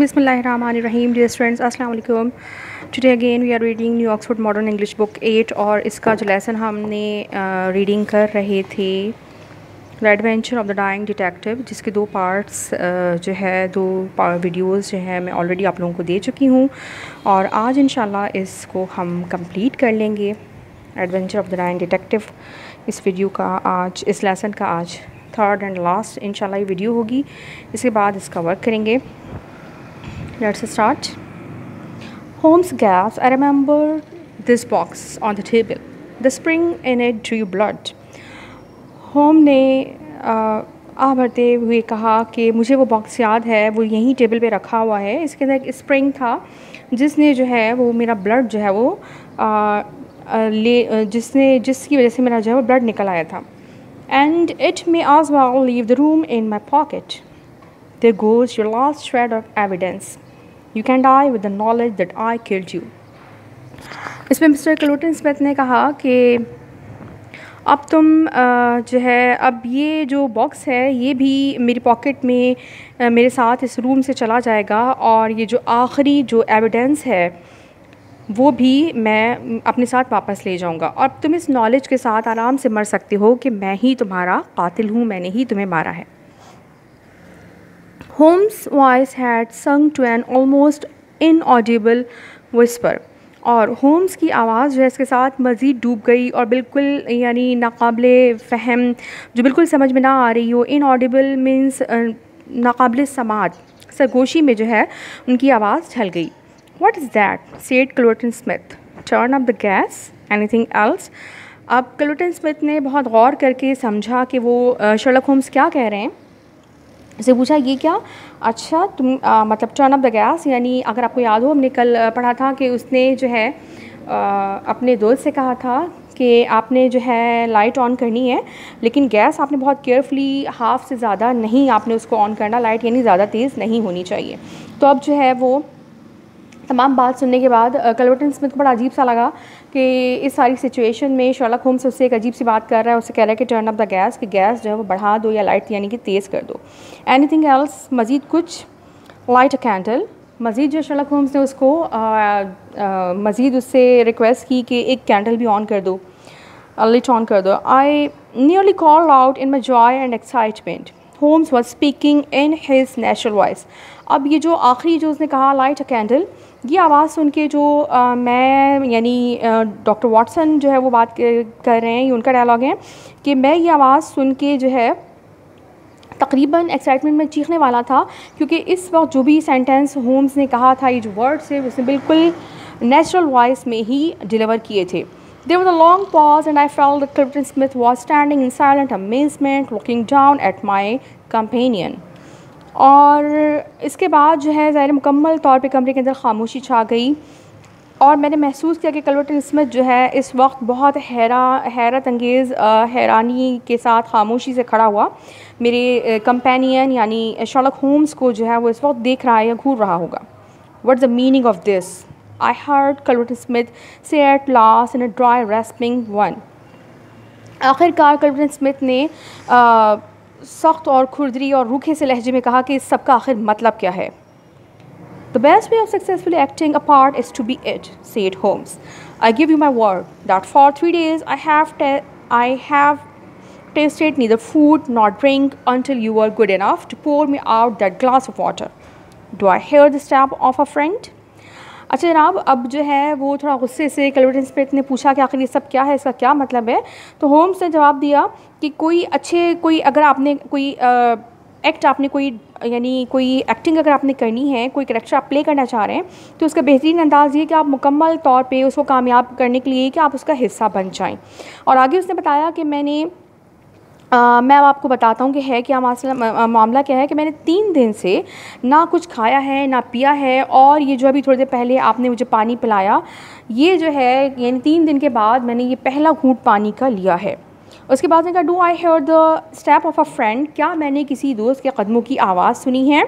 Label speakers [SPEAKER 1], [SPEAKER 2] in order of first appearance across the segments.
[SPEAKER 1] Bismillahirrahmanirrahim. Dear students, Assalamu alaikum. Today again we are reading New Oxford Modern English Book 8 और इसका जो lesson हमने reading कर रहे थे the adventure of the dying detective, जिसके दो पार्ट्स जो है दो वीडियोस जो है मैं ऑलरेडी आप लोगों को दे चुकी हूँ और आज इंशाल्लाह इसको हम कंप्लीट कर लेंगे। Adventure of the dying detective इस वीडियो का आज इस लेसन का आज थर्ड एंड लास्ट इंशाल्लाह ये वीडियो होगी। इसके बाद इसका वर्क करेंगे। Let's start. Holmes gasped. I remember this box on the table. The spring in it drew blood. Home ने आह भरते हुए कहा कि मुझे वो बॉक्स याद है, वो यहीं टेबल पे रखा हुआ है। इसके अंदर एक स्प्रिंग था जिसने जो है वो मेरा ब्लड जो है वो जिसकी वजह से मेरा जो है वो ब्लड निकल आया था। And it may as well leave the room in my pocket. There goes your last shred of evidence. You can die with the knowledge that I killed you. इसमें मिस्टर क्लोटन स्मिथ ने कहा कि अब तुम जो है अब ये जो बॉक्स है ये भी मेरी पॉकेट में मेरे साथ इस रूम से चला जाएगा और ये जो आखिरी जो एविडेंस है वो भी मैं अपने साथ वापस ले जाऊंगा और तुम इस नॉलेज के साथ आराम से मर सकते हो कि मैं ही तुम्हारा कातिल हूँ, मैंने ही तुम्हें मारा है। Holmes' voice had sunk to an almost inaudible whisper. और होम्स की आवाज़ जो है इसके साथ मज़ीद डूब गई और बिल्कुल यानी नाकाबिले फ़हम जो बिल्कुल समझ में ना आ रही हो। इनऑडिबल मीन्स नाकाबिले समात, सरगोशी में जो है उनकी आवाज़ ढल गई। What is that? said Cloten Smith. Turn up the gas. Anything else? अब क्लोटन स्मिथ ने बहुत गौर करके समझा कि वो शर्लक होम्स क्या कह रहे हैं। उसे पूछा ये क्या? अच्छा तुम मतलब टर्न अप द गैस, यानी अगर आपको याद हो हमने कल पढ़ा था कि उसने जो है अपने दोस्त से कहा था कि आपने जो है लाइट ऑन करनी है लेकिन गैस आपने बहुत केयरफुली हाफ़ से ज़्यादा नहीं आपने उसको ऑन करना, लाइट यानी ज़्यादा तेज़ नहीं होनी चाहिए। तो अब जो है वो तमाम बात सुनने के बाद क्लोटन स्मिथ को बड़ा अजीब सा लगा कि इस सारी सिचुएशन में शर्लक होम्स उससे एक अजीब सी बात कर रहा है। उससे कह रहा है कि टर्न अप द गैस, कि गैस जो है वो बढ़ा दो या लाइट यानी कि तेज़ कर दो। एनीथिंग एल्स, मज़ीद कुछ? लाइट अ कैंडल। मज़ीद जो शर्लक होम्स ने उसको मज़ीद उससे रिक्वेस्ट की कि एक कैंडल भी ऑन कर दो, लाइट ऑन कर दो। I nearly call out in my joy and excitement. Holmes was speaking in his natural voice. अब ये जो आखिरी जो उसने कहा लाइट अ कैंडल, ये आवाज़ सुन के जो मैं यानी डॉक्टर वाटसन जो है वो बात कर रहे हैं, ये उनका डायलॉग है कि मैं ये आवाज़ सुन के जो है तकरीबन एक्साइटमेंट में चीखने वाला था, क्योंकि इस वक्त जो भी सेंटेंस होम्स ने कहा था, ये जो वर्ड्स है उसने बिल्कुल नेचुरल वॉइस में ही डिलीवर किए थे। There was a long pause and I felt that Cloten Smith was standing in silent amazement looking down at my companion. और इसके बाद जो है ज़ाहिर मुकम्मल तौर पे कमरे के अंदर ख़ामोशी छा गई और मैंने महसूस किया कि क्लोटन स्मिथ जो है इस वक्त बहुत हैरत अंगेज़ हैरानी के साथ ख़ामोशी से खड़ा हुआ मेरे कंपेनियन यानी शर्लक होम्स को जो है वो इस वक्त देख रहा है या घूर रहा होगा। What is the meaning of this? I heard Cloten Smith say at last in a dry rasping one. आखिरकार क्लोटन स्मिथ ने सख्त और खुरदरी और रूखे से लहजे में कहा कि इस सब का आखिर मतलब क्या है। The best way of successfully acting a part is to be it, said Holmes. I give you my word that for 3 days I have tasted neither food nor drink until you were good enough to pour me out that glass of water. Do I hear the step of a friend? अच्छा जनाब, अब जो है वो थोड़ा गुस्से से क्लोटन Smith ने पूछा कि आखिर ये सब क्या है, इसका क्या मतलब है। तो होम्स ने जवाब दिया कि कोई अगर आपने कोई एक्ट आपने कोई यानी कोई एक्टिंग अगर आपने करनी है, कोई कैरेक्टर आप प्ले करना चाह रहे हैं, तो उसका बेहतरीन अंदाज़ ये कि आप मुकम्मल तौर पे उसको कामयाब करने के लिए कि आप उसका हिस्सा बन जाएं। और आगे उसने बताया कि मैं अब आपको बताता हूँ कि है क्या मामला क्या है कि मैंने 3 दिन से ना कुछ खाया है ना पिया है और ये जो अभी थोड़ी देर पहले आपने मुझे पानी पिलाया, ये जो है यानी 3 दिन के बाद मैंने ये पहला घूंट पानी का लिया है। उसके बाद ने कहा do I hear the step of a friend, क्या मैंने किसी दोस्त के कदमों की आवाज़ सुनी है।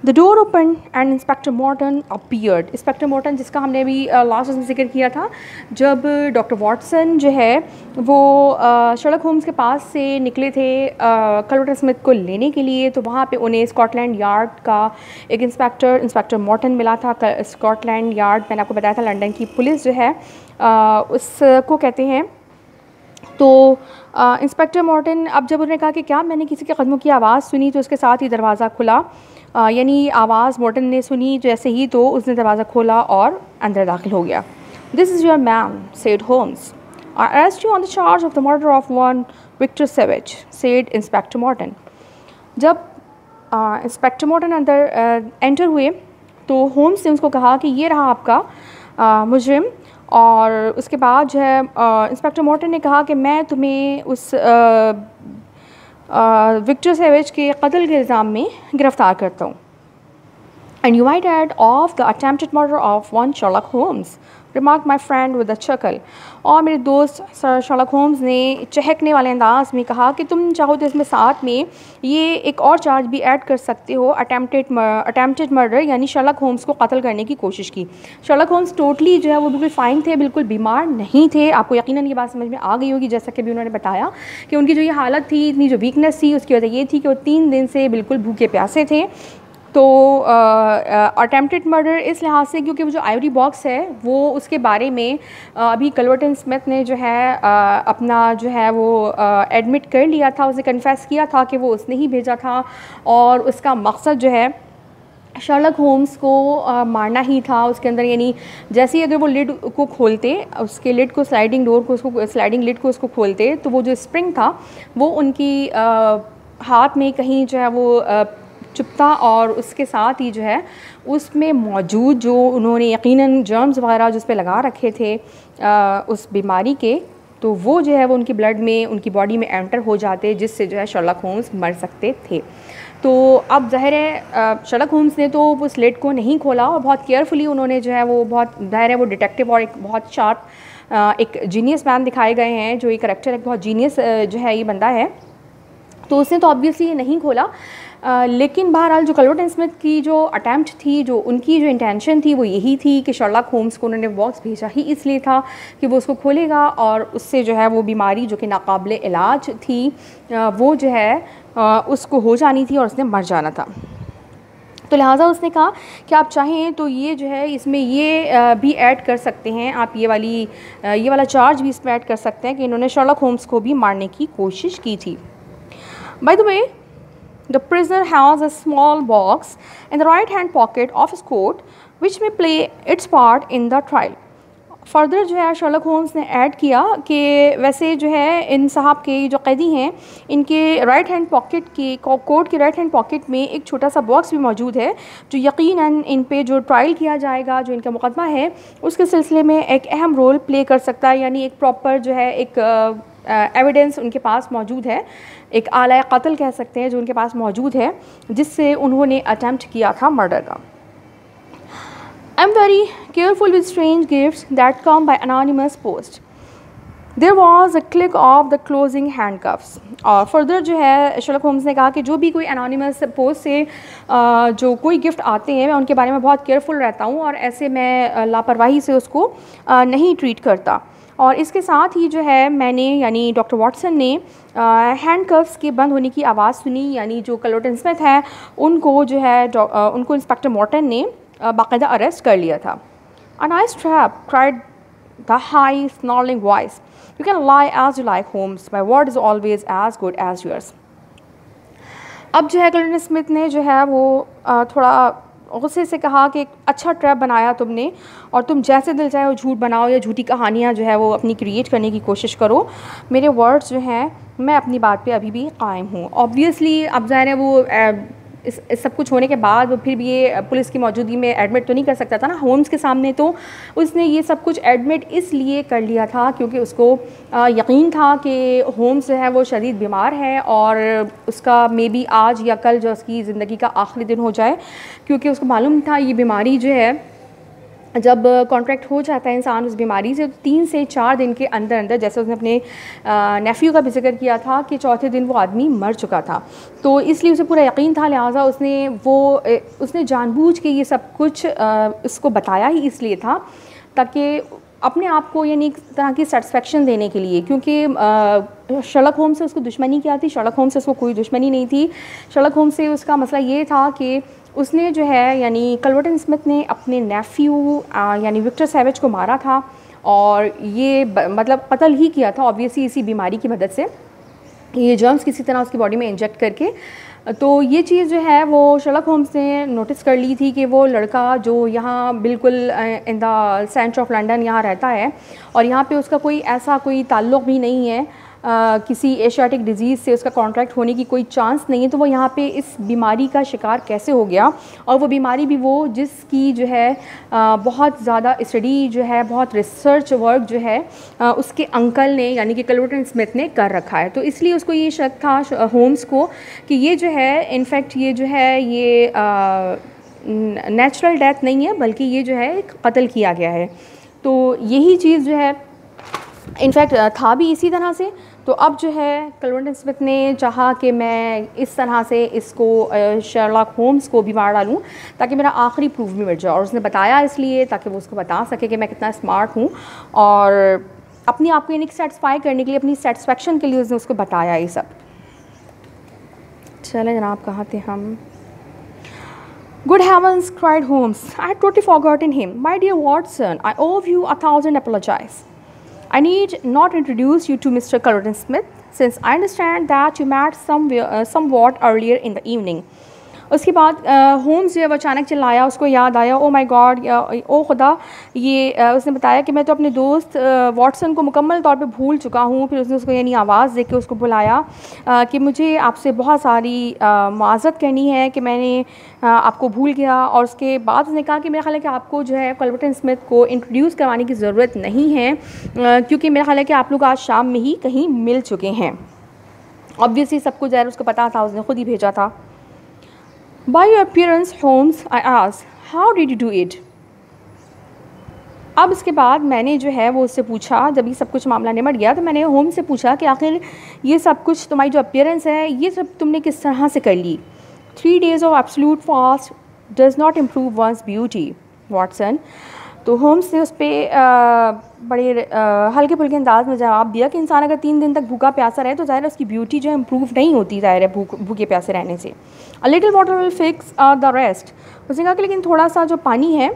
[SPEAKER 1] The door open and inspector Morton appeared. Inspector Morton जिसका हमने अभी लास्ट में जिक्र किया था, जब डॉक्टर वाटसन जो है वो शर्लक होम्स के पास से निकले थे क्लर्टन स्मिथ को लेने के लिए, तो वहाँ पे उन्हें स्कॉटलैंड यार्ड का एक इंस्पेक्टर मॉर्टन मिला था। स्कॉटलैंड यार्ड मैंने आपको बताया था लंदन की पुलिस जो है उसको कहते हैं। तो इंस्पेक्टर मॉर्टन अब जब उन्होंने कहा कि क्या मैंने किसी के कदमों की आवाज़ सुनी, तो उसके साथ ही दरवाज़ा खुला, यानी आवाज़ मॉर्टन ने सुनी जैसे ही, तो उसने दरवाज़ा खोला और अंदर दाखिल हो गया। This is your man, said Holmes. I arrest you on the charge of the murder of one Victor Savage, said inspector Morton. जब इंस्पेक्टर मॉर्टन अंदर एंटर हुए तो होम्स ने उसको कहा कि ये रहा आपका मुजरिम, और उसके बाद जो है इंस्पेक्टर मॉर्टन ने कहा कि मैं तुम्हें उस विक्टर सेवेज के कत्ल के इल्ज़ाम में गिरफ़्तार करता हूँ। And you might add of the attempted murder of one Sherlock Holmes, remark my friend with a chuckle. और मेरे दोस्त सर शर्लक होम्स ने चहकने वाले अंदाज में कहा कि तुम चाहो तो इसमें साथ में ये एक और चार्ज भी ऐड कर सकते हो, अटेम्प्टेड मर्डर, यानी शर्लक होम्स को कत्ल करने की कोशिश की। शर्लक होम्स टोटली जो है वो बिल्कुल फ़ाइन थे, बिल्कुल बीमार नहीं थे। आपको यकीनन ये बात समझ में आ गई होगी, जैसा कि भी उन्होंने बताया कि उनकी जो ये हालत थी, इतनी जो वीकनेस थी, उसकी वजह ये थी कि वो 3 दिन से बिल्कुल भूखे प्यासे थे। तो अटेम्प्टेड मर्डर इस लिहाज से क्योंकि वो जो आइवरी बॉक्स है वो उसके बारे में अभी क्लर्टन स्मिथ ने जो है अपना जो है वो एडमिट कर लिया था, उसे कन्फेस किया था कि वो उसने ही भेजा था, और उसका मकसद जो है शर्लक होम्स को मारना ही था। उसके अंदर यानी जैसे ही अगर वो लिड को खोलते, उसके लिड को स्लाइडिंग लिड को उसको खोलते, तो वो जो स्प्रिंग था वो उनकी हाथ में कहीं जो है वो चुपता, और उसके साथ ही जो है उसमें मौजूद जो उन्होंने यकीनन जर्म्स वगैरह जिस पे लगा रखे थे उस बीमारी के, तो वो जो है वो उनकी ब्लड में, उनकी बॉडी में एंटर हो जाते, जिससे जो है शर्लक होम्स मर सकते थे। तो अब ज़ाहिर है शर्लक होम्स ने तो उस लिड को नहीं खोला, और बहुत केयरफुली उन्होंने जो है वो बहुत ज़ाहिर है वो डिटेक्टिव और एक बहुत शार्प एक जीनियस मैन दिखाए गए हैं, जो ये करेक्टर एक बहुत जीनियस जो है ये बंदा है, तो उसने तो ऑब्वियसली ये नहीं खोला। लेकिन बहरहाल जो क्लर्टन स्मिथ की जो अटैम्प्ट थी, जो उनकी जो इंटेंशन थी वो यही थी कि शर्लक होम्स को उन्होंने बॉक्स भेजा ही इसलिए था कि वो उसको खोलेगा और उससे जो है वो बीमारी जो कि नाकाबिले इलाज थी वो जो है उसको हो जानी थी और उसने मर जाना था। तो लिहाजा उसने कहा कि आप चाहें तो ये जो है इसमें ये भी ऐड कर सकते हैं, आप ये वाला चार्ज भी इसमें ऐड कर सकते हैं कि इन्होंने शर्लक होम्स को भी मारने की कोशिश की थी। By the way, the prisoner has a small box in the right hand pocket of his coat which may play its part in the trial. Further जो है शर्लक होम्स ने ऐड किया कि वैसे जो है इन साहब के जो कैदी हैं इनके राइट हैंड पॉकेट की कोट के राइट हैंड पॉकेट में एक छोटा सा बॉक्स भी मौजूद है जो यकीनन इन पे जो ट्रायल किया जाएगा, जो इनका मुकदमा है उसके सिलसिले में एक अहम रोल प्ले कर सकता है। यानी एक प्रॉपर जो है एक एविडेंस उनके पास मौजूद है, एक आला कत्ल कह सकते हैं जो उनके पास मौजूद है, जिससे उन्होंने अटैम्प्ट किया था मर्डर का। I'm very careful with strange gifts that come by anonymous post. There was a click of the closing handcuffs. और फर्दर जो है शर्लक होम्स ने कहा कि जो भी कोई अनोनिमस पोस्ट से जो कोई गिफ्ट आते हैं मैं उनके बारे में बहुत केयरफुल रहता हूँ और ऐसे मैं लापरवाही से उसको नहीं ट्रीट करता। और इसके साथ ही जो है मैंने यानी डॉक्टर वाटसन ने हैंडकफ्स के बंद होने की आवाज़ सुनी, यानी जो क्लर्टन स्मिथ है उनको जो है उनको इंस्पेक्टर मॉर्टन ने बाकायदा अरेस्ट कर लिया था। A nice trap, cried the high snarling voice. You can lie as you like, Holmes. My word is always as good as yours. अब जो है क्लर्टन स्मिथ ने जो है वो थोड़ा गुस्से से कहा कि अच्छा ट्रैप बनाया तुमने और तुम जैसे दिल चाहे वो झूठ बनाओ या झूठी कहानियाँ जो है वो अपनी क्रिएट करने की कोशिश करो, मेरे वर्ड्स जो हैं मैं अपनी बात पे अभी भी कायम हूँ। ऑब्वियसली अब ज़ाहिर है वो इस सब कुछ होने के बाद वो फिर भी ये पुलिस की मौजूदगी में एडमिट तो नहीं कर सकता था ना होम्स के सामने, तो उसने ये सब कुछ एडमिट इसलिए कर लिया था क्योंकि उसको यकीन था कि होम्स जो है वो शदीद बीमार है और उसका मे बी आज या कल जो उसकी ज़िंदगी का आखिरी दिन हो जाए, क्योंकि उसको मालूम था ये बीमारी जो है जब कॉन्ट्रैक्ट हो जाता है इंसान उस बीमारी से, तो 3 से 4 दिन के अंदर अंदर, जैसे उसने अपने नेफ्यू का भी जिक्र किया था कि चौथे दिन वो आदमी मर चुका था, तो इसलिए उसे पूरा यकीन था, लिहाजा उसने जानबूझ के ये सब कुछ उसको बताया ही इसलिए था ताकि अपने आप को यानी एक तरह की सेटिस्फेक्शन देने के लिए, क्योंकि शर्लक होम्स से उसको दुश्मनी क्या थी? शर्लक होम्स से उसको कोई दुश्मनी नहीं थी। शर्लक होम्स से उसका मसला ये था कि उसने जो है यानी कल्वर्टन स्मिथ ने अपने नेफ्यू यानी विक्टर सैवेज को मारा था, और ये मतलब कत्ल ही किया था ऑब्वियसली इसी बीमारी की मदद से, ये जर्म्स किसी तरह उसकी बॉडी में इंजेक्ट करके। तो ये चीज़ जो है वो शर्लक होम्स ने नोटिस कर ली थी कि वो लड़का जो यहाँ बिल्कुल in the centre of London यहाँ रहता है, और यहाँ पे उसका कोई ऐसा कोई ताल्लुक़ भी नहीं है किसी एशियाटिक डिज़ीज़ से, उसका कॉन्ट्रैक्ट होने की कोई चांस नहीं है, तो वो यहाँ पे इस बीमारी का शिकार कैसे हो गया? और वो बीमारी भी वो जिसकी जो है बहुत ज़्यादा स्टडी जो है, बहुत रिसर्च वर्क जो है उसके अंकल ने यानी कि कल्वर्टन स्मिथ ने कर रखा है। तो इसलिए उसको ये शक था होम्स को कि ये जो है इनफैक्ट ये जो है ये नेचुरल डेथ नहीं है, बल्कि ये जो है कत्ल किया गया है। तो यही चीज़ जो है इनफैक्ट था भी इसी तरह से। तो अब जो है कल्वर्टन स्मिथ ने चाहा कि मैं इस तरह से इसको शर्लक होम्स को भी मार डालूँ ताकि मेरा आखिरी प्रूफ भी मिट जाए, और उसने बताया इसलिए ताकि वो उसको बता सके कि मैं कितना स्मार्ट हूँ, और अपनी आप को यानी सेटिस्फाई करने के लिए, अपनी सेटिस्फेक्शन के लिए उसने उसको बताया ये सब। चलें जनाब, कहाँ थे हम? Good heavens, cried Holmes. I had totally forgotten him. My dear Watson, I owe you 1,000 apologies. I need not introduce you to Mr. Cullerton Smith, since I understand that you met somewhat earlier in the evening. उसके बाद Holmes जो है वो अचानक चिल्लाया, उसको याद आया, ओ माय गॉड, ओ खुदा, ये उसने बताया कि मैं तो अपने दोस्त वाटसन को मुकम्मल तौर पे भूल चुका हूँ। फिर उसने उसको यानी आवाज़ दे के उसको बुलाया कि मुझे आपसे बहुत सारी माज़रत करनी है कि मैंने आपको भूल गया। और उसके बाद उसने कहा कि मेरा ख्याल है कि आपको जो है कल्वर्टन स्मिथ को इंट्रोड्यूस करवाने की ज़रूरत नहीं है, क्योंकि मेरा ख्याल है कि आप लोग आज शाम में ही कहीं मिल चुके हैं। ऑब्वियसली सब कुछ ज़ाहिर उसको पता था, उसने ख़ुद ही भेजा था। By your appearance, Holmes, I asked, how did you do it? अब इसके बाद मैंने जो है वो उससे पूछा, जब ये सब कुछ मामला निमट गया तो मैंने होम्स से पूछा कि आखिर ये सब कुछ, तुम्हारी जो अपीयरेंस है, ये सब तुमने किस तरह से कर ली? 3 days of absolute fast does not improve one's beauty, Watson. तो होम्स ने उस पर बड़े हल्के फुल्के अंदाज में जवाब दिया कि इंसान अगर 3 दिन तक भूखा प्यासा रहे तो ज़ाहिर है उसकी ब्यूटी जो है इम्प्रूव नहीं होती, ज़ाहिर है भूखे प्यासे रहने से। A little water will fix the rest. उसने कहा कि लेकिन थोड़ा सा जो पानी है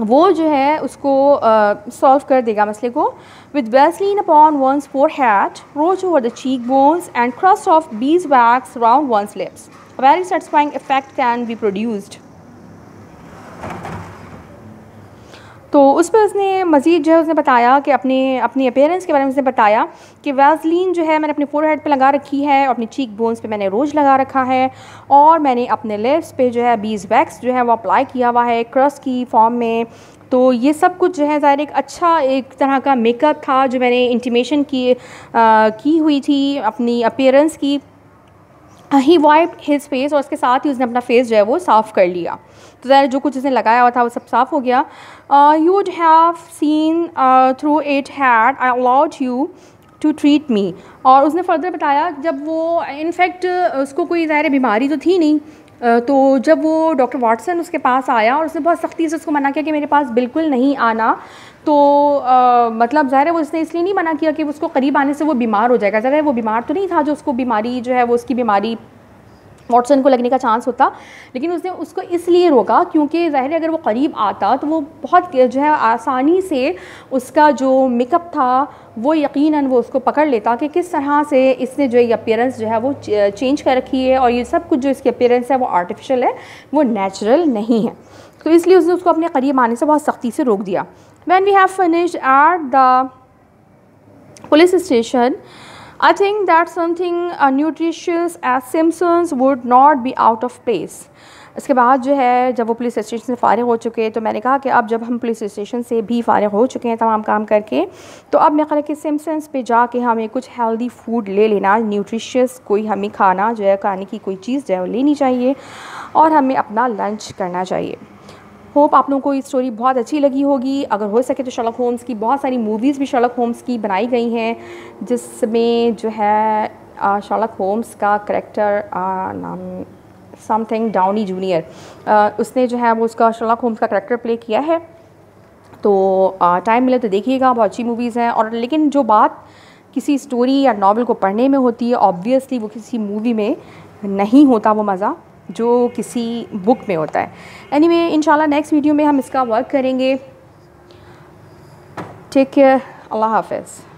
[SPEAKER 1] वो जो है उसको सॉल्व कर देगा मसले को। With vaseline upon one's forehead, rouge over the cheek bones and crust of beeswax round one's lips, a very satisfying effect can be produced. तो उस पर उसने मज़ीद जो है उसने बताया कि अपनी अपीयरेंस के बारे में उसने बताया कि वैसलीन जो है मैंने अपने फोरहेड पे लगा रखी है, और अपनी चीक बोन्स पे मैंने रोज लगा रखा है, और मैंने अपने लिप्स पे जो है बीज वैक्स जो है वो अप्लाई किया हुआ है क्रस्ट की फॉर्म में। तो ये सब कुछ जो है ज़ाहिर एक अच्छा एक तरह का मेकअप था जो मैंने इंटीमेशन की हुई थी अपनी अपीयरेंस की। ही वाइप्ड हिज फेस, और उसके साथ ही उसने अपना फेस जो है वो साफ़ कर लिया। तो ज़ाहिर जो कुछ उसने लगाया हुआ था वो सब साफ़ हो गया। You would have seen through it had I allowed you to treat me. और उसने फर्दर बताया जब वो इनफैक्ट उसको कोई ज़ाहिर बीमारी तो थी नहीं, तो जब वो डॉक्टर वाटसन उसके पास आया और उसने बहुत सख्ती से उसको मना किया कि मेरे पास बिल्कुल नहीं आना, तो मतलब ज़ाहिर है वो उसने इसलिए नहीं मना किया कि उसको करीब आने से वो बीमार हो जाएगा। ज़ाहिर है वो बीमार तो नहीं था जो उसको बीमारी जो है वो उसकी बीमारी वाटसन को लगने का चांस होता, लेकिन उसने उसको इसलिए रोका क्योंकि ज़ाहिर है अगर वो करीब आता तो वो बहुत जो है आसानी से उसका जो मेकअप था वो यकीनन वो उसको पकड़ लेता कि किस तरह से इसने जो ये अपीयरेंस जो है वो चेंज कर रखी है, और ये सब कुछ जो इसकी अपीयरेंस है वो आर्टिफिशियल है, वो नेचुरल नहीं है। तो इसलिए उसने उसको अपने करीब आने से बहुत सख्ती से रोक दिया। When we have finished at the police station, I think that something nutritious as Simpsons would not be out of place. इसके बाद जो है जब वो पुलिस स्टेशन से फ़ारिग हो चुके तो मैंने कहा कि अब जब हम पुलिस स्टेशन से भी फ़ारिग हो चुके हैं तमाम काम करके, तो अब मेरे ख्याल है कि सिम्पसन्स पे जाके हमें कुछ हेल्दी फूड ले लेना, न्यूट्रिशियस कोई हमें खाना जो है खाने की कोई चीज़ जो है वो लेनी चाहिए, और हमें अपना लंच करना चाहिए। होप आप लोगों को ये स्टोरी बहुत अच्छी लगी होगी। अगर हो सके तो शर्लक होम्स की बहुत सारी मूवीज़ भी शर्लक होम्स की बनाई गई हैं, जिसमें जो है शर्लक होम्स का करैक्टर नाम समथिंग डाउनी जूनियर, उसने जो है वो उसका शर्लक होम्स का करैक्टर प्ले किया है। तो टाइम मिले तो देखिएगा, बहुत अच्छी मूवीज़ हैं। और लेकिन जो बात किसी स्टोरी या नावल को पढ़ने में होती है, ऑब्वियसली वो किसी मूवी में नहीं होता वो मज़ा जो किसी बुक में होता है। एनीवे, इंशाल्लाह नेक्स्ट वीडियो में हम इसका वर्क करेंगे। टेक केयर, अल्लाह हाफ़िज़।